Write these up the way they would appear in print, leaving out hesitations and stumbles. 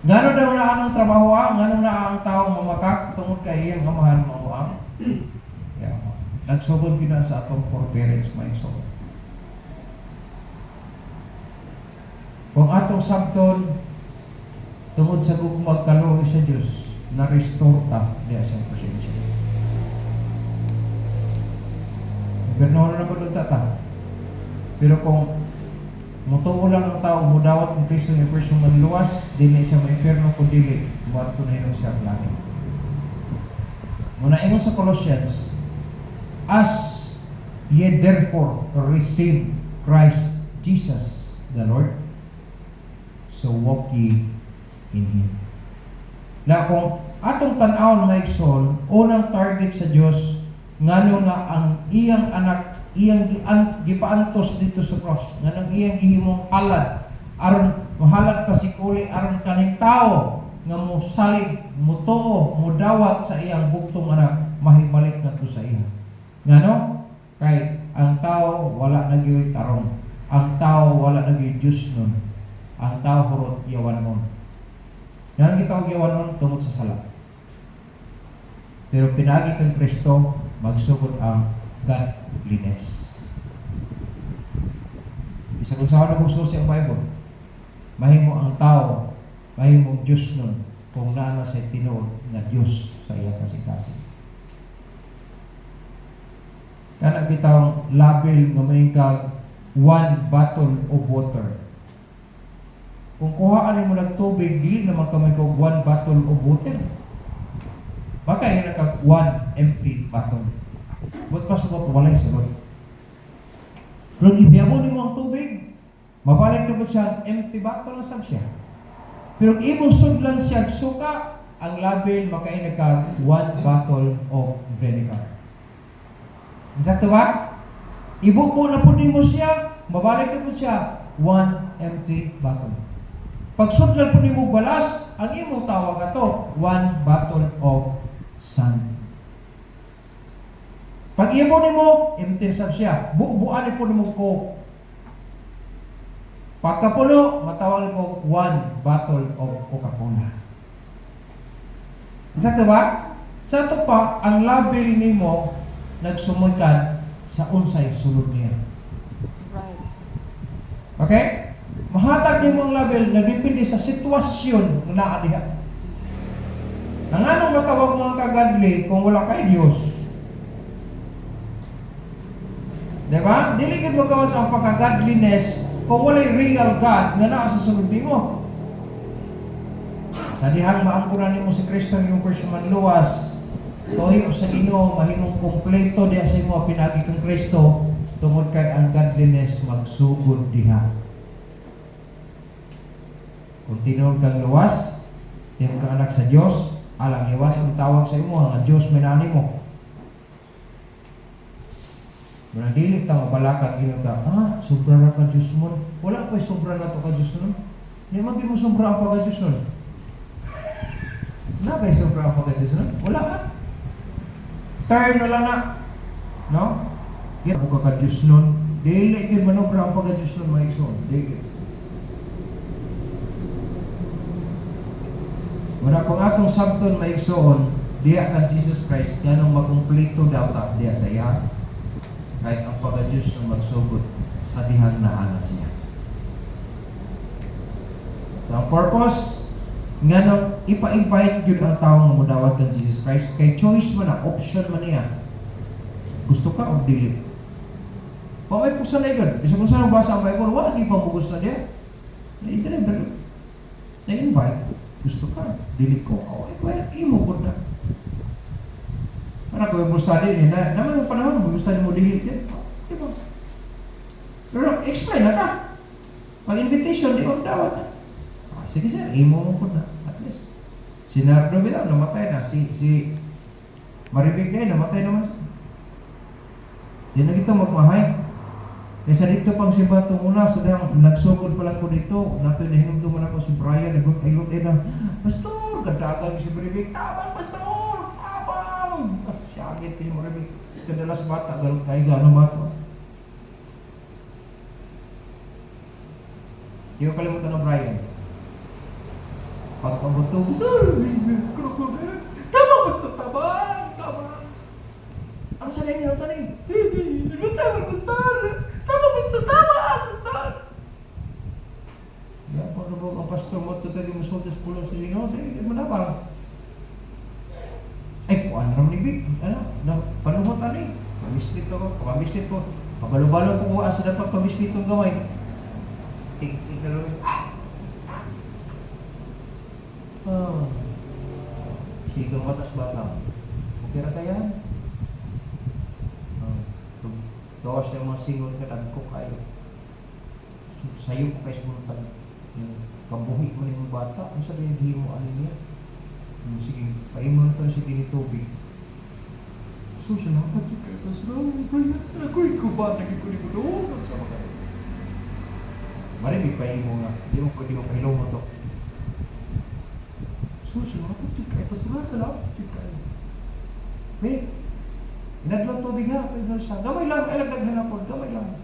Ngano daw na anong trabaho ngano na ang tao mamakak tungod kay iyang amahan mo ang yeah. Nagsugod gina sa atong forbearance my soul. Kung atong sabton tungod sa gugmag kaluoy sa Dios, na-restore ta diya sa presensya. Ganoon na po ta. Pero kung mutuo lang ang tao, mudawat ng Kristo ng person manluwas, dili siya ma-inferno kung dili, muarto na yun siya langit. Muna ingon sa Colossians, as ye therefore receive Christ Jesus the Lord, so walk ye in Him. Na kung atong tan-awon nga igsoon, unang target sa Dios ngano nga ang iyang anak iyang gipaantos dito sa cross, nganong iyang gihimong halad aron mahalad pasikuli aron kaning tao nga mosalig, mutuo, mudawat sa iyang buktong anak, mahibalik na to sa iya. Ngano? Kay ang tao wala na gyud tarong, ang tao wala na gyud Dios nun, ang tao hurot yawan nun. Yan kita yawan nun tungod sa sala. Pero pinagi kang Kristo, magsugod ang godliness. Isa kung saan na susi ang Bible, mahimo ang tao, mahimo ang Diyos nun, kung nana sa tinuod na Diyos sa iya kasing-kasing. Kana bitang label nga may one bottle of water. Kung kuhaan mo ng tubig, di naman kami ko one bottle of water. Baka yun naka one empty bottle. Ba't pa sagot walay sagot? Pero ibiyamo mo ang tubig, mabalik na ba siya empty bottle na sab siya. Pero ibong sudlan siya suka, ang label makain nagka one bottle of vinegar. Exacto ba? Ibuko na po mo siya, mabalik na po siya one empty bottle. Pag sudlan po mo balas, ang imong tawag ato one bottle of sand. Pag ibo ni mo, empty sab siya. Buuan po ni mo ko. Pagkapulo, matawag mo one bottle of Coca-Cola. Sakto ba? Sa ito pa, ang label ni mo nagsumulkan sa unsay sulod niya. Right. Okay? Mahatag ni mo ang label na depende sa sitwasyon na naadiha. Ang anong matawag mga kagadli kung wala kay Diyos? Diba? Diligid mo gawas ang pagka-godliness kung wala'y real God na nasa sunod mo. Sa dihang maangkuran mo si Kristo yung person luwas, toyo sa Ginoo mahimong kompleto diha sa imo pinagi kang Kristo tungod kay ang godliness magsugod diha. Kung tinuod kang luwas, tinuod kang anak sa Dios, alang iwan ang tawag sa imo ang Dios minani mo. Muna dili ta mabalakag gino ka, sobra na ka Diyos mo. Wala pa sobra na to ka Diyos mo. Di man mo sobra pa ka Diyos mo. Na ba sobra pa ka Diyos mo? Wala ka. Turn na lang na. No? Yan mo ka Diyos nun. Dili kayo manobra pa ka Diyos nun, maikson. Dili. Muna kung atong sabton maikson, diya ka Jesus Christ, ganong makumplito daw ta diya sa iya. Kahit ang pagka-Diyos na magsugod sa dihang naanas niya. So, ang purpose, nga nang ipa-invite yun ang taong mudawat ng Jesus Christ, kay choice mo na, option mo niya. Gusto ka o dili? O may pusa na yun. Bisa kung saan basa ang Bible, wala di pa gusto niya. Na-invite. Gusto ka, dili ko. O, imo ko na. Para kung busa din, naman yung panahon, busa din mo dihit yan. Diba? Pero explain na ka. Pag-invitation, di ko dawat. Sige sir, imo mo po na. At least. Si Nardo Vidal, namatay na. Si Maribig na yun, namatay naman siya. Di na kita magmahay. Kaya sa dito pang si Bato muna, sadang nagsugod pa lang ko dito. Nato nahinom naman ako si Brian, nag-ayot na, Pastor, kadagan si Maribig. Tabang, Pastor! Siagit din mo rin. Kadalas bata, kaya gano'ng bata. Di ko kalimutan ng Brian. Pag mabuto. Pastor, tama basta tama. Ano sa ninyo? Ano sa ninyo? Ano tama pastor? Tama basta tama. Pastor. Ya, pag ang pastor mo ito tayo masultas pulo sa inyo, sige, manabang. Ay, kung ano naman ni Vic, panuhotan eh. Pamislit ko. Pabalo-balo ko kung asa dapat pamislit ng gamay. Sigang matas bata. Okay na kaya? Gawas na yung mga singon ka ko kayo. Sayo ko kayo sumuntan. Kabuhi mo na yung bata. Ano sabi yung himo ano niya? Sige, paimon ito si tinitubig. So, salamat yung kayo. Ako'y kuba, naging ko doon. Sama ka. Maribig paimo nga. Di mo pahilaw mo ito. So, salamat yung kayo. Salamat yung kayo. May, inadlang tubig ha. Gamay lang, ay nagdaghan po. Gamay lang.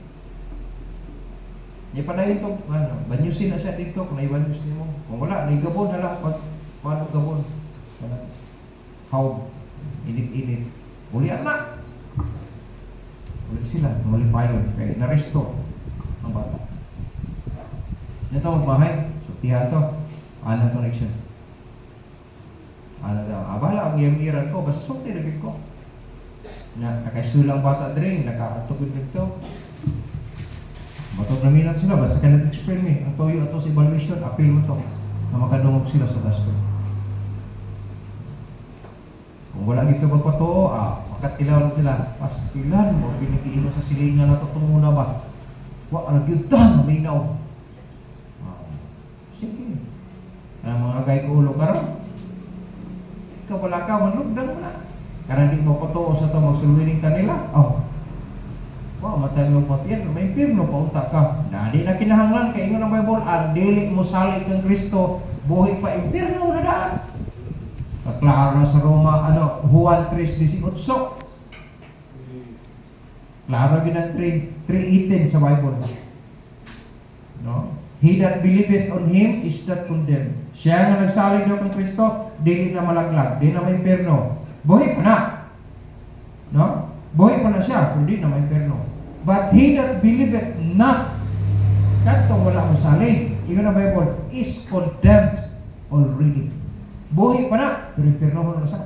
Di pa na ito, banyusin na siya dito. Kung naibanyusin mo. Kung wala, naigabon na lang. Paano gabon? How? Init-init. Ulian na. Ulit sila. Malipayon. Kaya na-restore ang bata. Ito magbahay. Sutihan to. Ano connection? Ano daw? Abala ang iyang-iran ko. Basta sulti na ko. Nakasulang bata din. Nakatugod nito. Matog na minat sila. Basta ka nag-explain me. Ang toyo ito sa evaluation. Appeal mo to. Na makadungog sila sa gasto. Kung wala dito magpatoo, makatilaw sila. Pastilan mo, binikiin mo sa silingan na tutungo na ba? Wala gyud minaw. Sige. Ang mga gay ko ulo karon. Ikaw wala ka, manlugdan mo na. Karena di mo patoo sa ito, magsululing ka nila. Matay mo papiyan, may pirno pa unta ka. Di na kinahanglan, kaya ingon ang Bible, dili mo salit ng Kristo, buhay pa impirno na daan. Klaro sa Roma, Juan 3:18. Klaro ginang 3:18 sa Bible. No? He that believeth on Him is not condemned. Siya nga nagsalig daw kang Kristo, dili na malaglag, di na may impierno. Buhay pa na. No? Buhay pa na siya, kundi na may impierno. But he that believeth not, katong wala mo salig, ingon ang Bible, is condemned already. Buhay pa na, pero impierno mo na sa.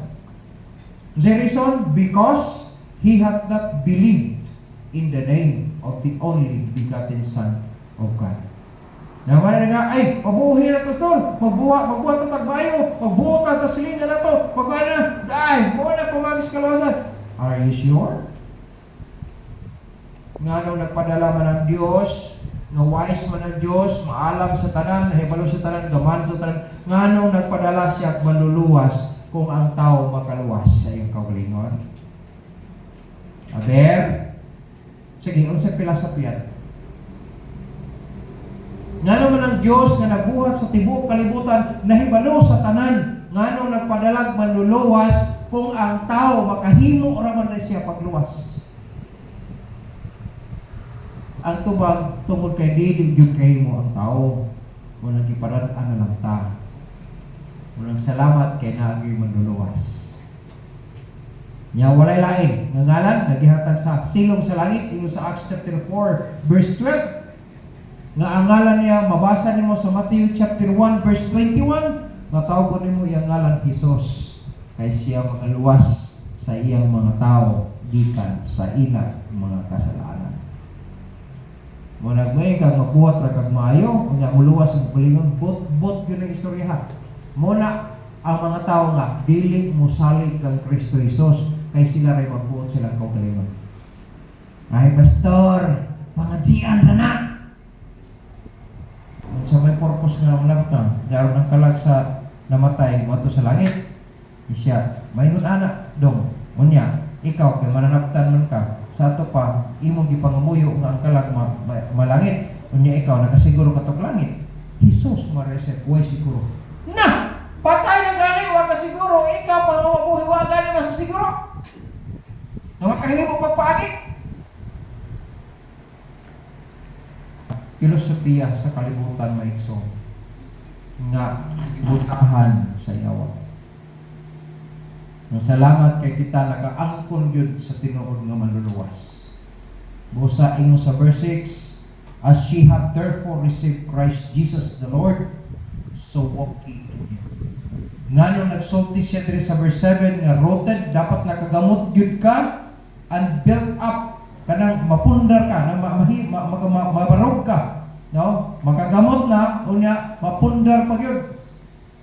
The reason, because he hath not believed in the name of the only begotten Son of God. Naman nga, ay, mabuhay na ito, Sol. Magbuhat ito tagbayo. Magbuhat ito silingan na ito. Magbuhat na, dahil, muna pumagis kalawasan. Are you sure? Nga nung nagpadala man ng Diyos, nga wise man ng Diyos, maalam sa tanan, nahibalo sa tanan, gaman sa tanan, nga nung nagpadala siya at maluluwas kung ang tao makaluwas sa iyong kaugalingon. Aber, sige, unsay pilasapian. Nga naman ang Diyos nga nabuhat sa tibuok kalibutan, nahibalo sa tanan, nga nung nagpadalag maluluwas kung ang tao makahimo raman na siya pagluwas. Ang tubag tungkol kay dili yung kayo mo ang tao. Munang iparaan na lang ta. Munang salamat kay naagi manluluwas. Nya walay lain. Nga ngalan, nagihatag sa silong sa langit. Yung sa Acts chapter 4, verse 12. Nga ang ngalan niya, mabasa nimo sa Matthew chapter 1, verse 21. Natawag nimo yung ngalan Jesus. Kay siya magaluwas sa iyang mga tao gikan sa ilang mga kasalanan. Kung nagmay kang mabuhat na kang maayo, kung nagmuluwas ang kulingon, bot yun ang istorya ha. Muna, ang mga tao nga, dili mo salig kang Kristo Jesus, kaya sila rin magbuot silang kaugalingon. Ay, pastor, pangadsian na na! Kung sa may purpose nga ang lagtang, daron ang kalag sa namatay, mato sa langit, siya, mayroon anak, dong, unya, ikaw, kay mananaptan man ka, sa ato pa, imong gipangamuyo nga ang kalag malangit, unya ikaw, nakasiguro ka tong langit. Jesus, maresep, way siguro. Na! Patay na gani, wag ka siguro, ikaw, pangamuhi, wag gani na siguro. Namakahili mo pagpagit. Filosofiya sa kalibutan maigso nga butahan sa iyawa. Salamat kay kita nakaangkon yun sa tinuod nga manluluwas. Busa ingon sa verse 6, as she hath therefore received Christ Jesus the Lord, so walk ye in Him. Nga nung nagsulti siya diri sa verse 7 nga rooted, dapat nakagamot yun ka and built up, kanang mapundar ka, mabarog ka, no? Makagamot na, unya mapundar pag yun.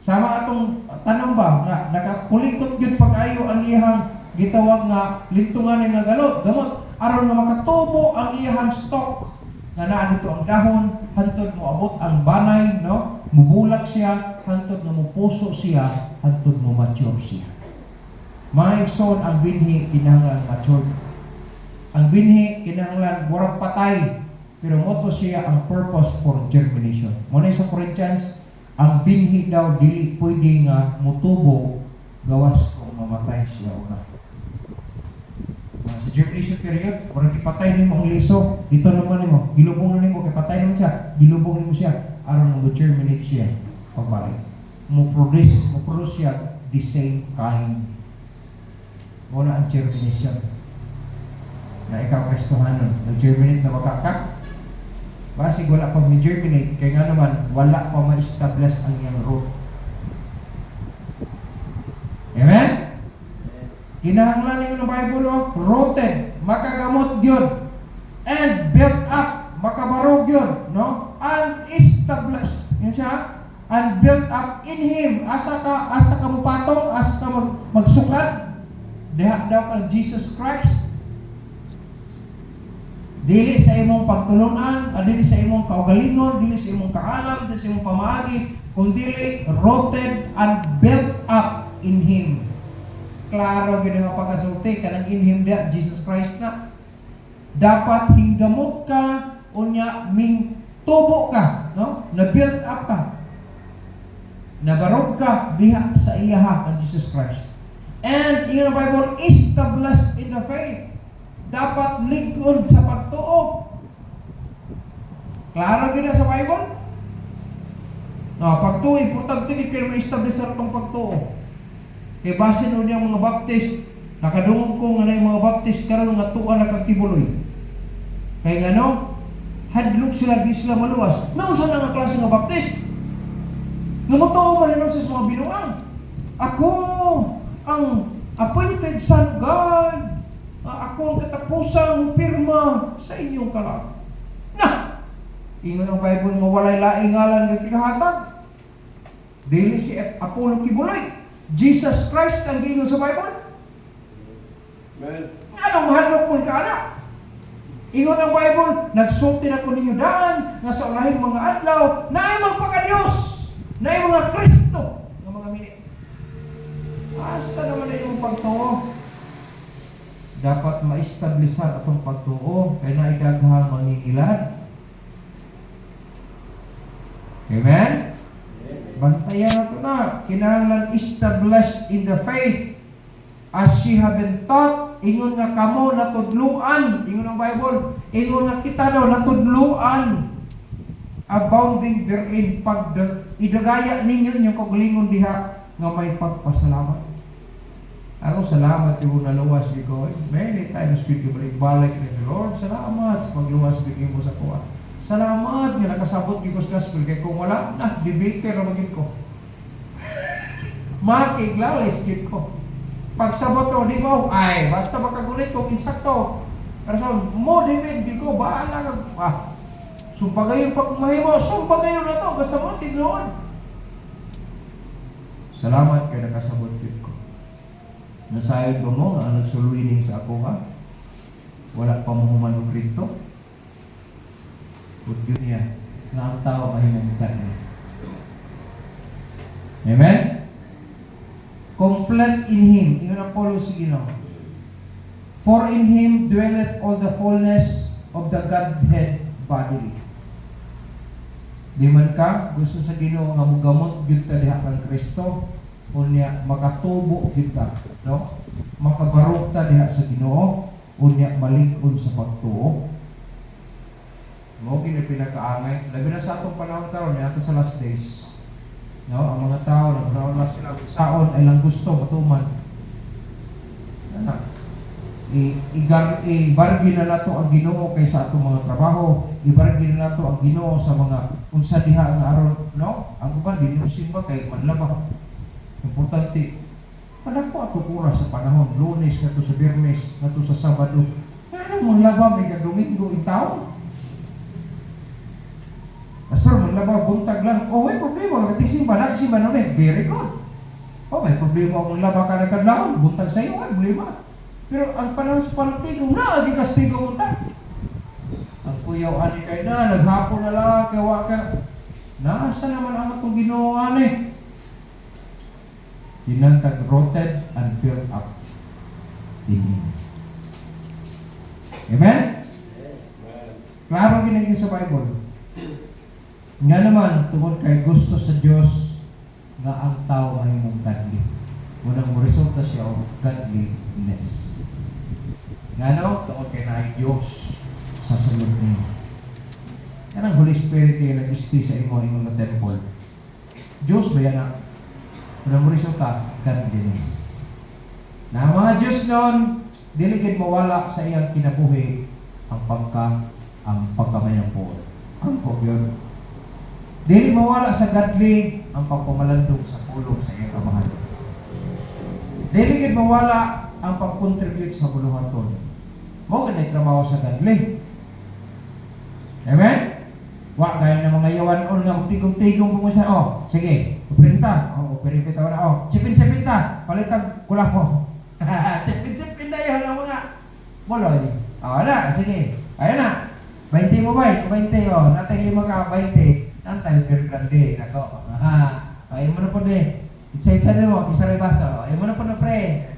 Sama atong tanong ba nga nakakulikot yun pag-ayo ang iyang gitawag nga lintungan nga gamot aron nga makatubo ang iyang stock nga naa dito ang dahon hantod mo abot ang banay, no? Mubulak siya hantod na mupuso siya hantod mo mature siya. Mga igsoon, ang binhi kinahanglan mature. Ang binhi kinahanglan murag patay, pero moto siya ang purpose for germination. Muna sa Corinthians, ang binhi daw dili pwede nga mutubo gawas kung mamatay siya una. Sa germination period, murag ipatay nimo ang liso, dito naman nimo, gilubong na nimo, kay patay naman siya, gilubong nimo siya, aron mag-germinate siya pagbalik. Mo-produce siya the same kind. Muna ang germination. Na ikaw Kristohanon, nag-germinate na makaka. Basig wala pa ma-germinate, kaya nga naman, wala pa ma-establish ang iyang root. Amen? Kinahanglan niyo ng Bible, rooted, makagamot yun, and built up, makabarog yun, no? And established, yun siya, and built up in Him. Asa ka mupatong, asa ka magsukat, diha daw kang Jesus Christ. Dili sa imong pagtulunan, dili sa imong kaugalingon, dili sa imong kaalam, dili sa imong pamaagi, kundi rooted and built up in Him. Klaro gid nga pagkasulti kanang in Him dia Jesus Christ na. Dapat hinggamot ka unya ming tubo ka, no? Na built up ka. Nabarog ka diha sa iyaha ang Jesus Christ. And in the Bible, established in the faith. Dapat lingkod sa pagtuo. Klaro gina sa Bible? No, pagtuo, importante ni kayo ma-establish sa itong pagtuo. Kaya basin nun yung mga baptist, nakadungog ko nga na yung mga baptist karon nga tuwa na kagtibuloy. Kaya nga no, hadlok sila, di sila maluwas. Naunsa na nga klase nga baptist? Namatuo man yun sa mga binuang. Ako ang appointed son of God. Ako ang katapusang pirma sa inyong kalag. Na! Ingon ang Bible nga walay laing ngalan ng tikahatag. Dili si Apollo Kibuloy. Jesus Christ ang giingon sa Bible. Amen. Anong mahalok mo ka na? Ingon ang Bible, nagsulti na ko ninyo daan nga sa ulahing mga adlaw na ay magpaka-Diyos, na ay mga Kristo ng mga minit. Asa naman na yung pagtuo? Dapat ma-establisan atong pagtuo kaya na ikaghang mangingilad. Amen? Bantayan nato na. Kinahanglan established in the faith as she have been taught. Ingon nga kamo natudluan. Ingon ang Bible. Ingon nga kita daw natudluan. Abounding therein. Pag idagaya ninyo inyong kagalingon diha nga may pagpasalamat. Ako salamat yung naluwas ko. Many times we balik ni Lord. Salamat sa pagluwas bigay mo sa kuha. Salamat nga nakasabot yung gospel. Kaya kung wala na, debater na maging ko. Makiglalis gid ko. Pagsabot ko, di mo, ay, basta makagulit ko, insakto. Pero mo, debate, di ko, baala ka. Sumpagayon pa kung mahimo, sumpagayon na to, basta mo, tignoon. Salamat kaya nakasabot yun ko. Nasayod ko mo, ang nagsuluining sa ako ha? Wala pa mo humano Kristo. Put yun niya, nga ang tao mahinamitan niya. Amen? Complete in Him. Yun ang Paulo sige no. For in Him dwelleth all the fullness of the Godhead bodily. Di man ka, gusto sa Ginoo nga mugamot gyud ta diha kang Kristo, unya makatubo kita, no? Makabarog ta diha sa Ginoo, unya malig-on sa pagtuo. Mo gini pinakaangay, labi na sa atong panahon karon ato sa last days. No, ang mga tao nagkaroon na sila saon ay lang gusto matuman. Anak. Ibargi na nato ang Ginoo kaysa atong mga trabaho, ibargi na nato ang Ginoo sa mga unsa diha nga aron, no? Ang uban dinhi simba kay manlaba. Importante. Padako ato pura sa panahon, Lunes ngadto sa Biyernes, ngadto sa Sabado. Ano manlaba may Domingo in taon? Asar manlaba buntag lang. Oh, may problema, matising ba simba na very good. Oh, may problema kung laba ka na kadlawon, buntag sa iyo, ay problema. Pero ang panahon sa palatigong na, di kastigo unta. Ang kuyaw ani kay na, naghapon na lang, kawa ka. Nasa naman ang itong Ginoo ani? Dinantag rooted and built up. Amen. Amen? Klaro ginagin sa Bible. Nga naman, tungkol kay gusto sa Diyos nga ang tao mahimong godly. Unang mo resulta siya o godliness. Nga no, tungkol kay na ay Diyos sa sunod niyo. Yan ang Holy Spirit yung nag-isti sa imong na temple. Diyos ba yan ang unang mo resulta? Godliness. Na ang mga Diyos noon, diligid mawala sa iyang kinabuhi ang pagkamayang po. Ang po yun. Dili mawala sa godly ang pagpamalandong sa pulong sa iyang kamahal. Dili gid mawala ang pag-contribute sa buluhaton. Mo ganay trabaho sa godly. Amen? Wa gaya ng mga yawan-on nga tigong-tigong mo sa sige, operinta. Operinta na Chipin-chipin ta. Palitag kulak mo. Chipin-chipin na yun ang mga buloy. Na, sige. Ayun na. 20 mo ba? 20 natay 5 ka 20. Nantay pero grande nako. Ay mo na po de. Isa-isa din mo, isa rin baso. Ay mo na po na pre.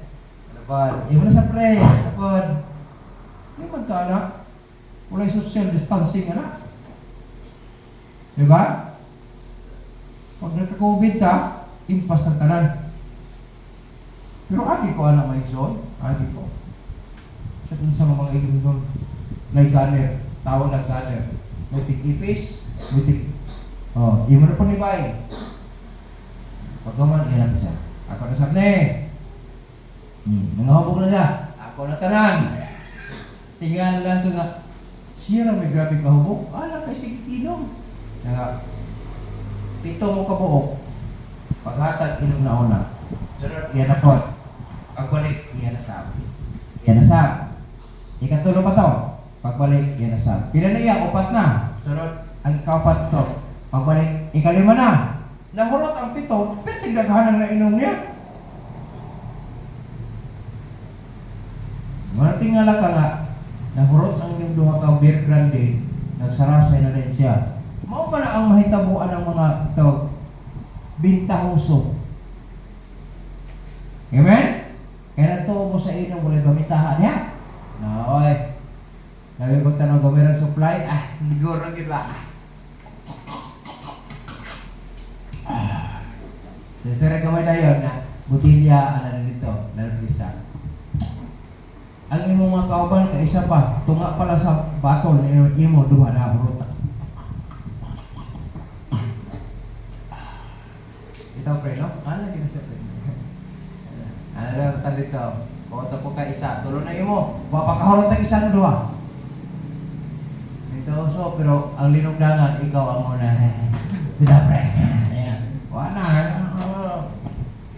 Alapod. Ay mo na sa pre. Alapod. Ay magkaanak. Wala social distancing anak. Diba? Pag nagka-COVID ka, impas ang tanan. Pero agi ko anak may son. Agi ko. Sa kung sa mga ilong doon. May gunner. Tawag ng gunner. Mutik ipis. Mutik. Di mo na po ni Bay. Pagkaman, yan ang siya. Ako na sabi nangahubog na siya. Ako na tanan. Tingnan lang ito nga. Siya na may grabe kahubog. Ala kay Sigitino. Pito mo kabuok. Paghatag inom na una. Sunod, yan na po. Pagbalik, yan na sab. Yan na sab. Ikatulo pa to. Pagbalik, yan na sab. Pila na iya, upat na. Sunod, ang kaupat to. Pagbalik, ikalima na. Nahulot ang pito, pero tigdaghanan na inom niya. Tingala ka nga, nahurot ang inyong duha ka beer grande, nagsarasay na rin siya. Mao ba na ang mahitabuan ng mga bintahuso? Amen? Kaya nagtuo mo sa inyo, wala pamitahan niya. Oy. Nabi ba tanong government supply? Ligor na gila. Sesere kamay dayon na butilya ana dito, lalpisa. Ang imong mga kauban ka isa pa, tunga pala sa batol imo duha na bruta. Ito pre, no? Ano gina siya pre? Ano lang tan dito? Kota po ka isa, tulo na imo. Wa pa kahulot ang isa no duha. Ito so pero ang linugdangan ikaw ang una. Tidak pre. Ayan. Wa na.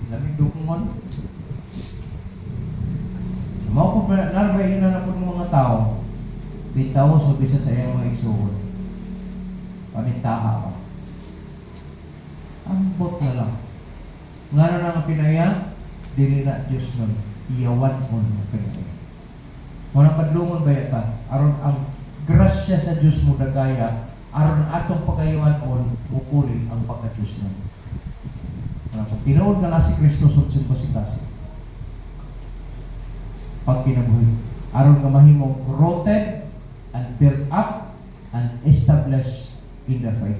Lamig dukungon. Mao ko nalbayin na po ng mga tao. Bitaw so bisa sa iyang mga igsuon. Pamintaha ka. Ambot na lang. Nga na nga pinayang, dili na Diyos nun. Iyawan mo na kanina. Walang padlungon ba yata? Aron ang grasya sa Diyos mo dagaya, aron atong pagayawan on, mupuli ang pagka-Diyos nun. Kung tinuod na si Kristo sa simpositas, pag kinabuhi, aron ka mahimong rooted and built up and established in the faith.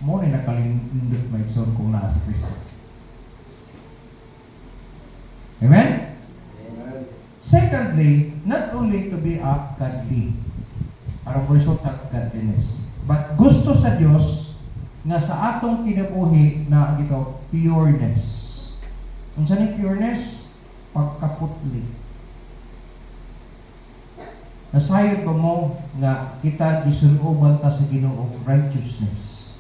Mo ni nakalindot may son kung naa si Kristo. Amen? Amen? Secondly, not only to be a godly, aron mo result ng godliness, but gusto sa Diyos nga sa atong kinabuhi na gito pureness. Unsa ni pureness? Pagkaputli. Nasayod ba mo nga kita gisunuban ta sa Ginoo righteousness?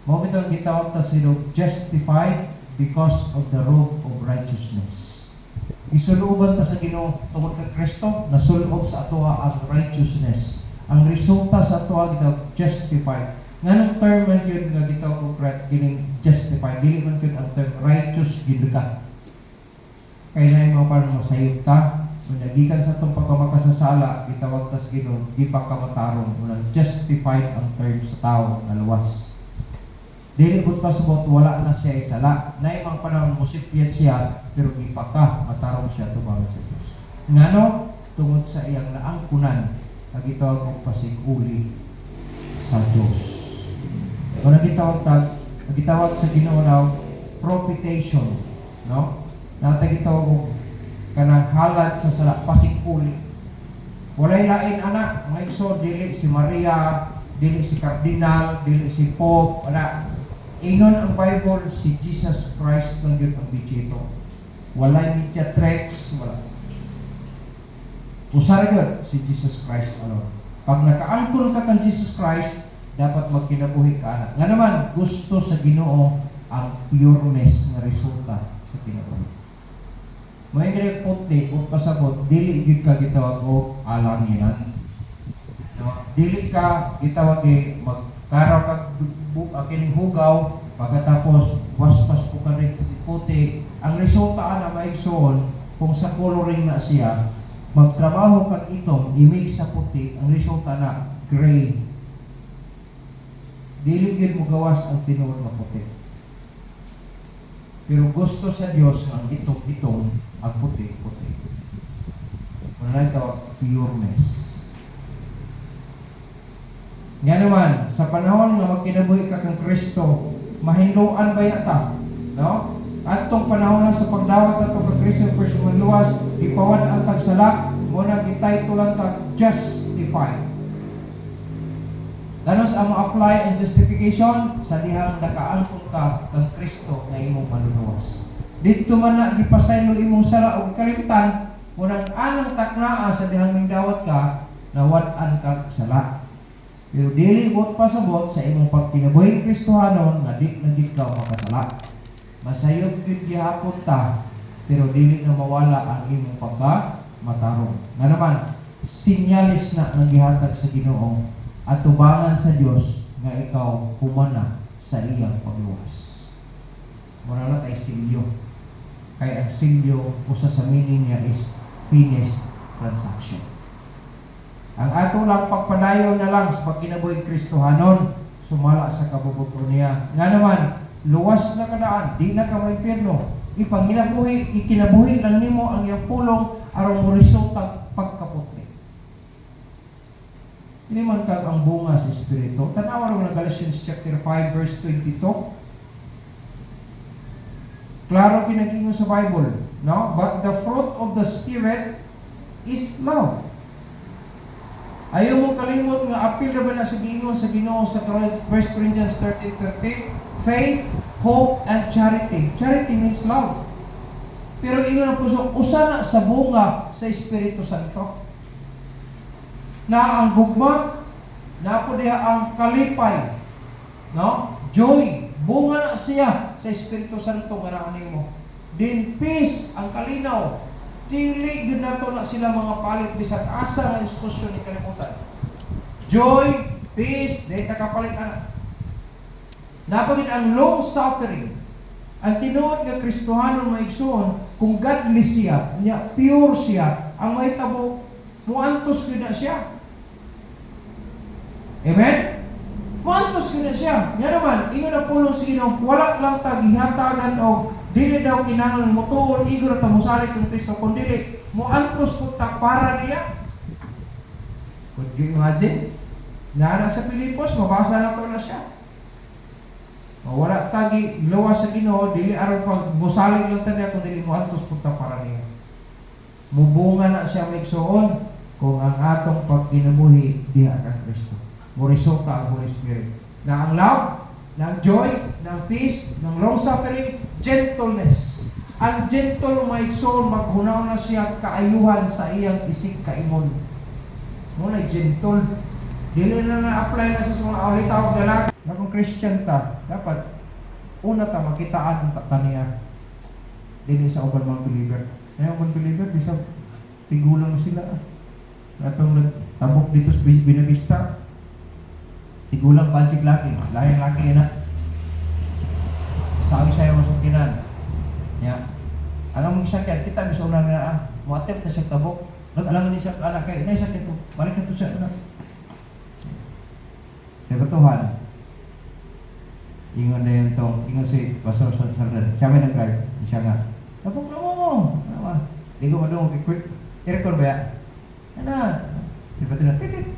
Mo bitong gitawag ta sila justified because of the robe of righteousness. Gisunuban ta sa Ginoo tungod kay Kristo, nasulob sa atoa ang righteousness. Ang resulta sa atoa gitawag justified. Nganong term man yun nga gitawag og gining justified? Dili man yun ang term righteous gid ka. Kaya na yung mga parang masayog ta, kung nagikan sa itong pagkamakasasala, gitawag tas Ginoo, di pa kamatarong, unang justified ang term sa tao na luwas. Dili bud pasabot, wala na siya isala. Na imang panahon musipyat siya, pero di pa ka, matarong siya tubang sa Diyos. Ngano? Tungod sa iyang naangkunan, nagitawag ang pasiguli sa Diyos. Kung nagitawag sa Ginoo na propitiation, no? Natagitawag ko kanang halad sa sala pasikuli. Walay lain anak, mga igsoon, dili si Maria, dili si Cardinal, dili si Pope, wala. Ingon ang Bible, si Jesus Christ lang yun ang bitsito. Walay mediatrix, wala. Usara yun, si Jesus Christ alone. Pag nakaangkol ka kang Jesus Christ, dapat magkinabuhi ka anak. Nga naman, gusto sa Ginoo ang pureness na resulta sa kinabuhi. May direct puti o pasabot, dili gid ka gitawag og alanginan. No? Dili ka gitawag magkaraw kag kining hugaw, pagkatapos waspas ko ka rin puti. Ang resulta ana maigsoon kung sa coloring na siya, magtrabaho kag itom, imig sa puti, ang resulta na gray. Dili gid mo gawas ang tinuod nga puti. Pero gusto sa Diyos ang itong ang puti-puti. Wala ito, pureness. Nga naman, sa panahon na magkinabuhi ka kang Kristo, mahinduan ba yata? No? At itong panahon na sa pagdawat na ito kang Kristo, person luwas, ipawan ang tagsala, muna kitay tulang tag justified. Ganos ang ma-apply ang justification sa dihang nakaangkon ka kang Kristo na imong maluluwas. Dito man na gipasaylo imong sala o kalimtan, munang anang taknaa sa dihang mingdawat ka, nawad-an ka sala. Pero dili bot pasabot sa imong pagkinabuhi Kristohanon nga di na gid ka makasala. Masayod gid gihapon ta, pero dili na mawala ang imong pagka-matarong. Nga naman, sinyalis na ang gihatag sa Ginoo at tubangan sa Diyos nga ikaw humana sa iyang pagluwas. Muna na tayo silyo. Kaya ang silyo, usa sa meaning niya is finished transaction. Ang ato lang pagpadayon na lang sa pagkinabuhi Kristohanon, sumala sa kabubuto niya. Nga naman, luwas na kadaan, di na ka maipirno. Ikinabuhi lang nimo ang iyang pulong aron mo resulta pagkaputli. Hindi man kag ang bunga sa Espiritu. Tanawa rin ng Galatians chapter 5 verse 22. Klaro pinag-ingon sa Bible, no? But the fruit of the Spirit is love. Ayaw mo kalimot nga apil na ba na sa giingon sa Ginoo sa 1 Corinthians 13:13, faith, hope, and charity. Charity means love. Pero ingon ang puso, usa na sa bunga sa Espiritu Santo. Na ang gugma, na po diha ang kalipay, no? Joy, bunga na siya sa Espiritu Santo nga naan nimo. Then peace, ang kalinaw. Dili gid nato na sila mga palit bisag asa nga diskusyon ni kalimutan. Joy, peace, dili ta kapalit ana. Napagid ang long suffering. Ang tinuod nga Kristohanon maigsoon, kung godly siya, niya pure siya, ang mahitabo muantos gyud na siya. Amen? Muantos gyud na siya. Nga naman, ingon ang pulong sa Ginoo, wala lang ta gihatagan og dili daw kinahanglan mo tuon igor ta mosalig kang Kristo kun dili muantos pud ta para niya. Could you imagine? Nana sa Pilipos, mabasa na to na siya. Wala tagi luwas sa Ginoo, dili aron pag mosalig lang ta niya kun dili muantos pud ta para niya. Mubunga na siya maigsoon kung ang atong pagkinabuhi diha kang Kristo. Mo resulta ang Holy Spirit. Na ang love, ng joy, ng peace, ng long-suffering, gentleness. Ang gentle maigsoon, maghunaw na siya kaayuhan sa iyang isig kaingon. Muna gentle. Dili na na-apply na sa mga awit-awit lalaki. Na kung Christian ta, dapat una ta makitaan ang tataniya. Dili sa ubang mga believer. Kaya ubang believer, bisa tigulang sila. Atong tabok dito sa Binavista. Tigulang panchik laki. Lahing laki na. Sabi sa'yo masukinan. Ya. Alam mo sakyan, kita bisa ulang na muatip na siya tabok. Alam mo siya anak kayo, na siya ito. Balik na ito siya anak. Sa Tuhan. Ingon na yun itong, ingon si Pastor Sardan. Siya may nag-drive. Siya nga. Tabok na mo. Di ko madung quick. I-record ba yan? Ano? Si Pastor na titit.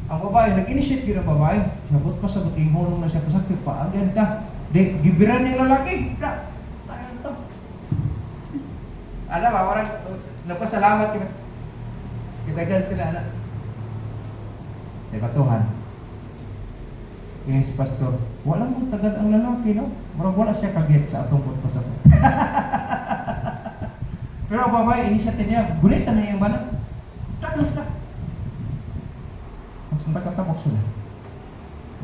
Ang babae, nag-initiate yun ang babae. Sabot pa sa buting hulong na siya pasakit pa. Again ka. Di, gibiran ng lalaki. Ano ba, parang nagpasalamat kita. Kitagyan sila, anak. Sa Batuhan. Yes, Pastor. Wala mong tagad ang lalaki, no? Marang wala siya kaget sa atong pagpasakot. Pero ang babae, initiative niya, gulitan na yung banat. Tapos na. Ang nagkatabok sila.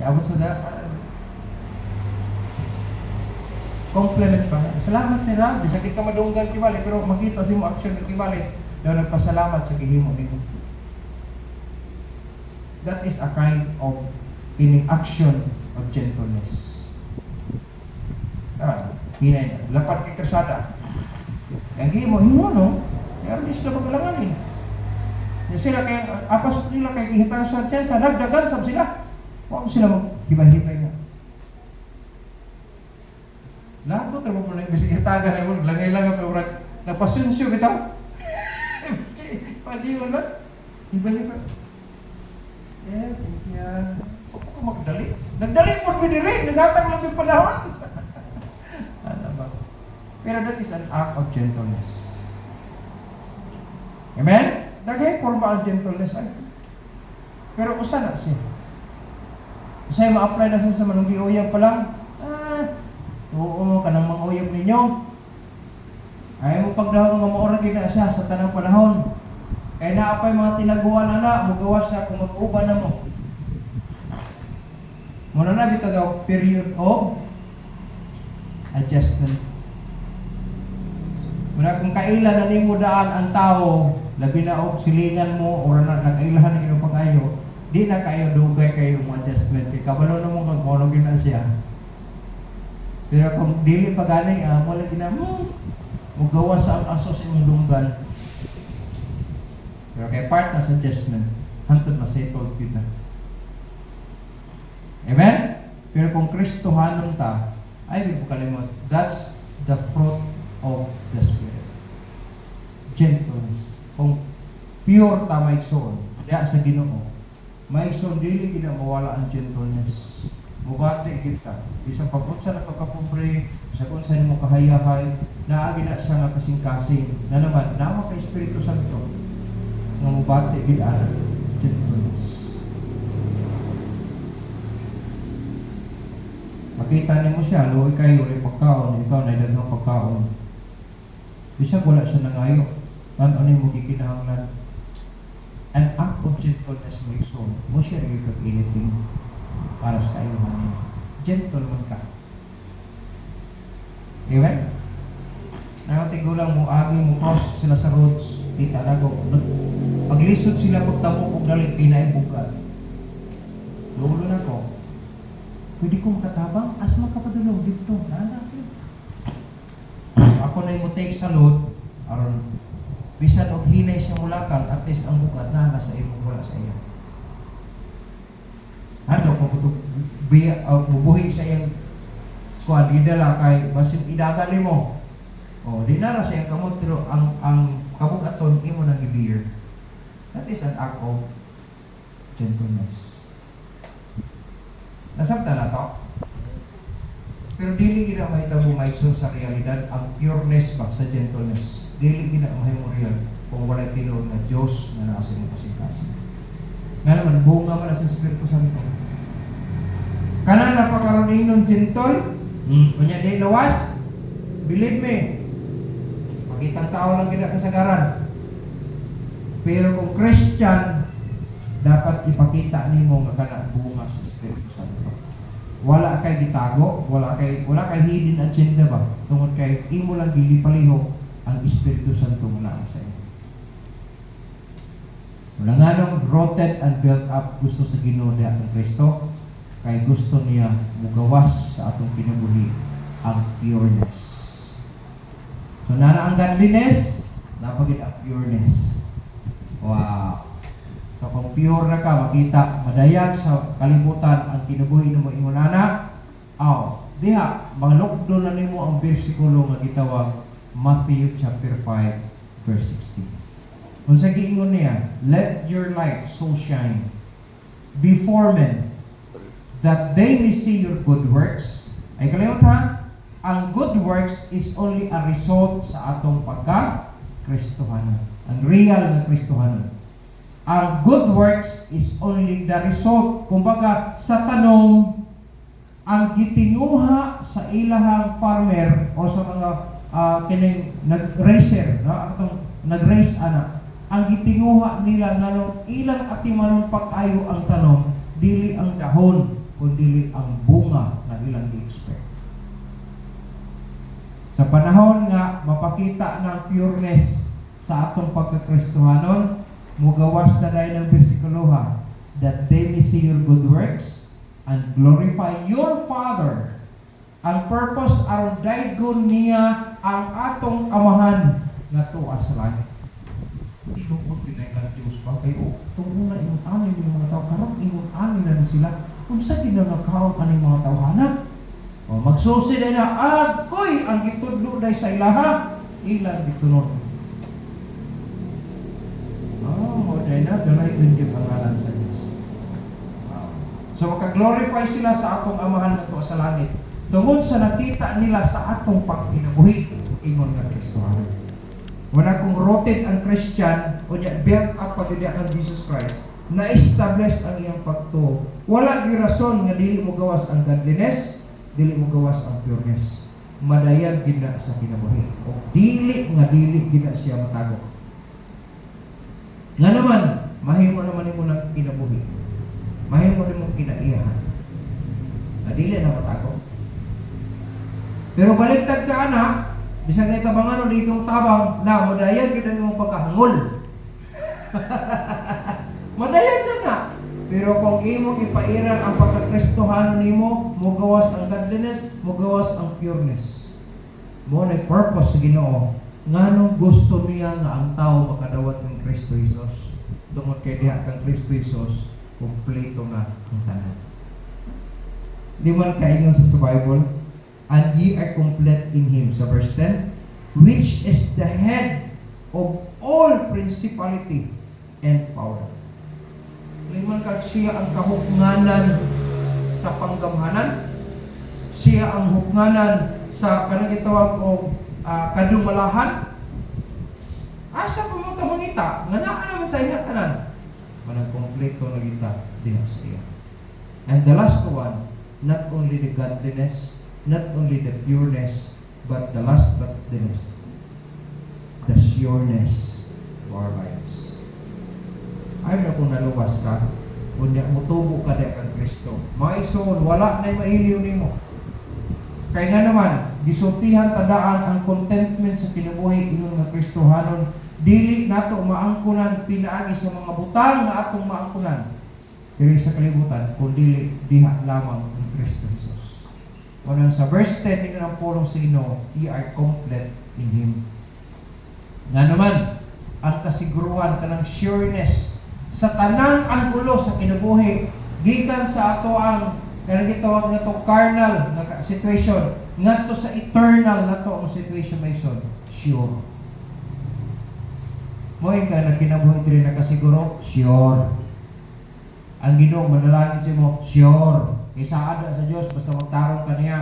Iabot sila, compliment pa. Salamat sa Rabbi. Sakit ka madunggan kibali, pero makita si mo action ng kibali. Daw nagpasalamat sa gihimo nito. That is a kind of action of gentleness. Hinay na. Lapat kay kasada. Ang gihimo, no? Kaya rin sila magalangan eh. Sila kay, apas nila kay ihitasan siya, sa nagdagan sab sila. Huwag sila maghibay-hibay nga. Lahat mo, trabaho mo na yung bisikitaga na mo, langay-langay pa urat. Napasunsyo bitaw. Biski, pali mo na. Iba-iba. Yan. Huwag ko magdali. Nagdali mo piniri, nagatang lang yung panahon. Ano ba? Pero that is an act of gentleness. Amen? Dagay forma ang gentleness ay. Pero usa na siya. Usa yung ma-apply na siya sa manunggi uyab pa lang. Oo, kanang mga uyab ninyo. Ayaw mo pagdahon nga maura din na siya sa tanang panahon. Kaya naapay mga tinaguan na magawa siya kung mag-uban na mo. Muna na bitaw daw, period of adjustment. Muna kung kailan na nimo daan ang tao, labi na og silingan mo, o nag-ailahan na iyong pag-ayo, di na kayo dugay kayo mga adjustment. Kabalo na mo magmonologin na siya. Pero kung dili pa ganay, wala gina magawa sa aso sa inyong dunggan. Pero kay part na sa adjustment, hantod masettled kita. Amen? Pero kung Kristohanon ta, ay di mo kalimot, that's the fruit of the Spirit. Gentleness. Kung pure ta maigsoon, diya sa Ginoo, maigsoon dili gina mawala ang gentleness. Mubati kita. Isang pagpunsa na pagkapobre, sa kung saan mo kahayahay, naagi na siya nga kasing-kasing. Na naman, nama kay Espiritu Santo, nga mubati kita. Gentleness. Makita niyo mo siya, luwi kayo, ulit pagkaon, ikaw na ilang pagkaon. Bisag wala siya nangayo. Ano mo gikinahanglan? An act of gentleness mo iso. Mo siya rin kag-initing para sa iyo man. Gentleman ka. Amen? Nakatigulang mo, agi mo, cross sila sa roads, kita na ko. Paglisod sila pagtabok og dalit, pinaibugad. Lulo na ko. Pwede ko makatabang, asma ka padulong dito. Nana. Ako na yung take sa load, aron bisan og hinay siya mulakal, at least ang bugad na nasa iyo, wala sa iyo. Ano kung bubuhi sa iyang kuan idala kay basin idagali mo. Oh, di na sa iyang kamot pero ang kabugaton imo nang i-bear. That is an act of gentleness. Nasabta na to. Pero dili gina mahitabo maigsoon sa realidad ang pureness ba sa gentleness. Dili gina mahimo real kung wala tinuod na Dios na naa sa imong kasing-kasing. Nga naman bunga man sa Espiritu Santo. Kana Ana na pagkaroon ng gentle, kunya di lawas, believe me, makitang tao lang gina kasagaran. Pero kung Christian, dapat ipakita nimo nga kana bunga sa Espiritu Santo. Wala kay gitago, wala kay hidden agenda ba? Tungod kay imo lang gilipaliho ang Espiritu Santo mula sa iyo. Wala nga nung rooted and built up gusto sa Ginoo diha kang Kristo, kay gusto niya mugawas sa atong kinabuhi ang pureness. So nana ang godliness, napagid ang pureness. Wow. So kung pure na ka, makita madayag sa kalibutan ang kinabuhi mo ingon ana. Diha malukdo na nimo ang bersikulo nga gitawag Matthew chapter 5 verse 16. Kung sa giingon niya, let your light so shine before men that they may see your good works. Ay kalimot ha, ang good works is only a result sa atong pagka-Kristohanon. Ang real na Kristohanon. Ang good works is only the result. Kumbaga, sa tanong, ang gitinguha sa ilahang farmer o sa mga kining nag-racer, no? Atong nag-race ana, ang gitinguha nila nga ilang atimanon pag-ayo ang tanong, dili ang dahon, kundi ang bunga na ilang i-expect. Sa panahon nga mapakita ng pureness sa atong pagkakristohanon, mugawas na dahil ng bersikuloha, that they may see your good works and glorify your Father. Ang purpose aron daygon niya ang atong amahan nga tuwa sa langit. Hindi ko po pinayang Diyos pa kayo. Itong una yung amin yung mga tao, karong yung amin na sila, kung sa ginangakaon ka ng mga tawhana, o magsusi na ako'y ang gitudlo dahil sa ilaha, ilan gitunod. Dahil na, doon yung pangalan sa Diyos. So, makaglorify sila sa atong amahan na to sa langit. Tungod sa nakita nila sa atong pagkinabuhi, ingon nga Kristohanon. Wala kung rooted ang Christian, o niya, built up pagkadiak ang Jesus Christ, na-establish ang iyang pagtuo. Wala yung rason nga dili mo gawas ang godliness, dili mo gawas ang pureness. Madayag gina sa kinabuhi. O dili gina siya matago. Nga naman, mahimo naman mo ng kinabuhi. Mahimo rin mong kinaiyahan. Dili na matago. Pero baliktad ka anak, bisag na itabangan o ditong tabang na madayag kita mong pagkahangol. Madayag siya na. Pero kung imo ipairan ang pagkakristohanon nimo, mugawas ang godliness, mugawas ang pureness. Mo na purpose sa Ginoo. Nganong gusto niya nga ang tao makadawat ng Kristo Jesus. Tungod kay diha kang Kristo Jesus, kumpleto na ang tanan. Di man kaingon sa Bible, and ye are complete in Him. Sa verse 10, which is the head of all principality and power. Liman kag siya ang kahuknganan sa panggamhanan, siya ang huknganan sa kanang gitawag og kadumalahan. Asa pa magkamangita nga naa naman sa iya tanan, manang kompleto na kita diha sa iya. And the last one, not only the godliness, not only the pureness, but the last but the least, the sureness of our lives. Ayaw na kung naluwas ka, kunya mutubo ka na kang Kristo. Maison, wala na'y mailiw nimo. Kaya nga naman, gisultihan tadaan ang contentment sa kinabuhi ingon nga Kristohanon, dili nato maangkunan pinaagi sa mga butang na atong maangkunan. Dili sa kalibutan, kundi diha lamang ang Kristo Jesus. Unang sa verse 10 ng pulong sa Ginoo, ye are complete in Him. Nga naman, ang kasiguruhan kanang sureness sa tanang anggulo sa kinabuhi, gikan sa ato ang kanang gitawag na to carnal na situation, ngadto sa eternal na to ang situation may son, sure. Mo yung ka na kinabuhi diri nakasiguro, sure. Ang Ginoo manalangin sa mo, sure. Kaysa ada sa Dios basta magtarong ka niya.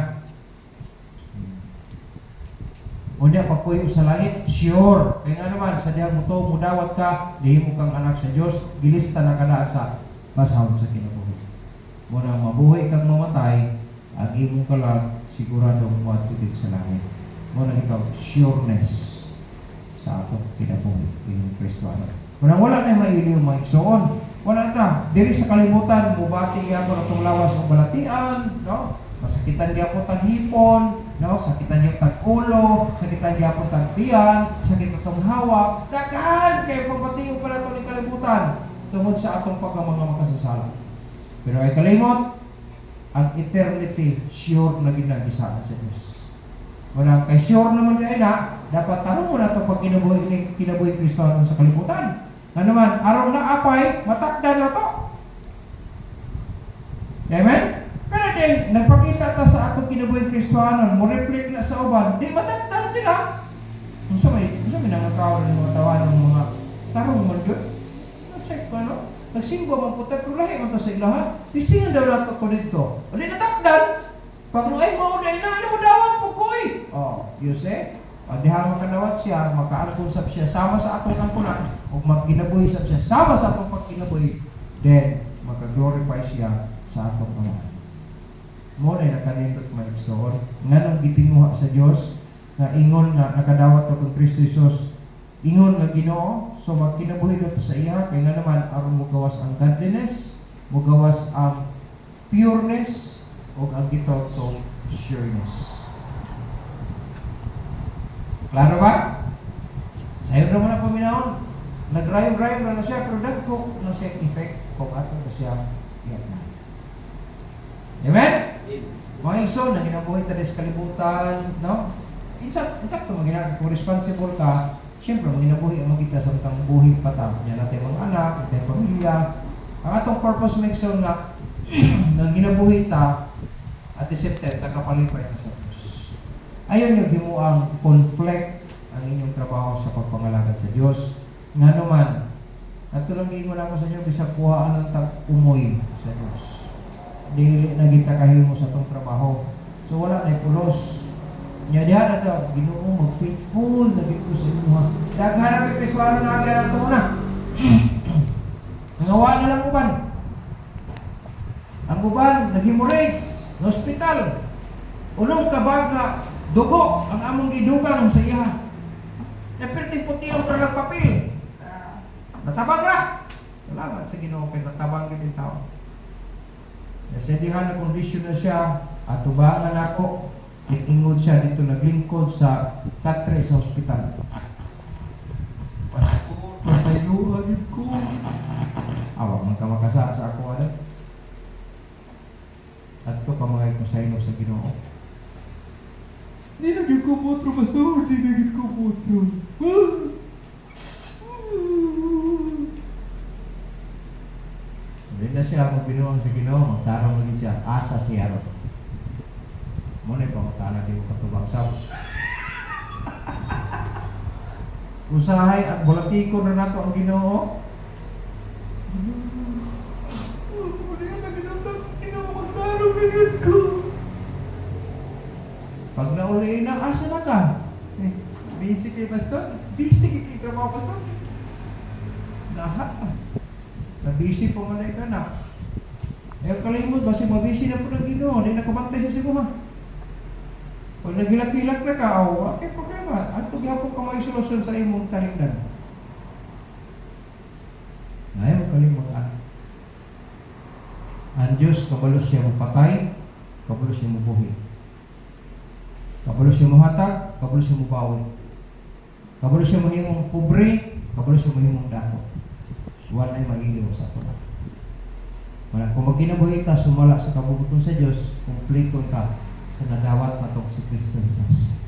Unya pagpuyo sa langit, sure. Kaya nga naman sa dihang mo to mudawat ka, dihi mo kang anak sa Dios, gilista na kada sa pasahon sa kinabuhi. Muna mabuhay kang mamatay, ang imong kalag sigurado mo tubig sa langit. Mo na ikaw sureness sa atong kinabuhi ining Kristiyano. Kung wala na mailiw mga igsoon, wala na. Diri sa kalibutan, mubati gyapon atong lawas ng balatian, no? Masakitan gyapon tag hipon, no? Sakitan gyapon tag ulo, sakitan gyapon tag tiyan, sakit atong hawak. Daghan kay pagpatiyo pala ito ng kalibutan tungod sa atong pagkamanga makasasala. Pero ay kalimot, ang eternity sure na ginagisaan sa Diyos. Wala kay sure naman kaya na, dapat tanong mo na ito pag kinabuhi Kristiyano sa kalibutan. Na naman, araw na apay, matakdan na to. Amen? Pero din, nagpakita ta sa atong kinabuhi Kristiyano, mo reflect na sa uban, di matakdan sila. Kung sa may nangakaw ng mga tawa ng mga tarong man yun. Check ko, ano? Nagsimbo ang puta, pero lahi ang sa ilahan. Tisingan daw nato ko dito. Wala natakdan. Pag ay mo na ina, ano mo dawat po ko eh. Oh, you say? Pag diha makadawat siya, makaalkonsap siya, sama sa atong angkunan, o magkinabuhi siya, sama sa atong pagkinabuhi, then, makaglorify siya sa atong Panginoon. Mo na nakanindot maigsoon. Nga nang gitinguha sa Dios na ingon nga nakadawat ko kang Kristo Jesus, ingon nga Ginoo, so magkinabuhi dito sa iya, kaya nga naman aron mugawas ang godliness, mugawas ang pureness, o ang gitotong sureness. Klaro ba? Sayo naman ang paminahon. Nag-rayo-rayo na siya, pero dagko na siya effect kung ato na siya iyak na. Amen? Mga iso, na ginabuhay tayo sa kalibutan, no? Insakto, kung responsible ka, siyempre, maginabuhi ang magkita sa matang buhi pata. Yan natin mga anak, natin pamilya. Ang atong purpose makes sure nga, nang ginabuhi ta, at the same time, nakapalipay na sa Diyos. Ayaw nyo himuang conflict ang inyong trabaho sa pagpangalagad sa Diyos. Nga naman, at ito lang iingon ako sa inyo, bisag kuhaan ng tag-umoy sa Diyos. Dili na kita kahimo sa itong trabaho. So wala na pulos. Nya diha na ito, Ginoo mag-faithful, naging ko sa inyo. Daghan na pipisuano na agad ito na. Nangawa na lang uban. Ang uban, nag-hemorrhage, na hospital. Unong kabag na dugo, ang among idugang sa iya. Naperting puti ang parang papel. Natabang na. Salamat sa Ginoo, pero natabang din tao. Nasedihan na kondisyon na siya, at tubangan ako, itingod siya dito naglingkod sa katre sa hospital. Pastor, pasayuhan ko. Awag man ka makasa sa ako ano. At ito pamagay ko sa inyo sa Ginoo. Di naging ko potro, Pastor, di naging ko potro. Hindi na siya magbinuang sa Ginoo, magtarong ulit siya, asa siya ro. Muna yung pangutala di ko katubagsam. Usahay at bulatiko na nato ang Ginoo. Pag nauli na, asa na ka? Busy kay Pastor? Busy kay trabaho Pastor? Lahat na. Na-busy pa man ka na. Eh, kalimot, basi mabisi na po ng Ginoo. Hindi nakabantay sa siguro. Pag nagilak-ilak na ka, okay, problema. At paghapon ka may solusyon sa imong talingdan. Ngayon, kalimot ang Diyos, kabalos siya magpatay, kabalos siya mabuhi. Kabalos siya mahatag, kabalos siya mabawin. Kabalos siya mahimong pobre, kabalos siya mahimong dako. Wala ay magiliw sa ato. Wala, kung magkinabuhi ka, sumala sa kabubuton sa Diyos, kumplito ka sa nadawat na itong si Kristo Jesus.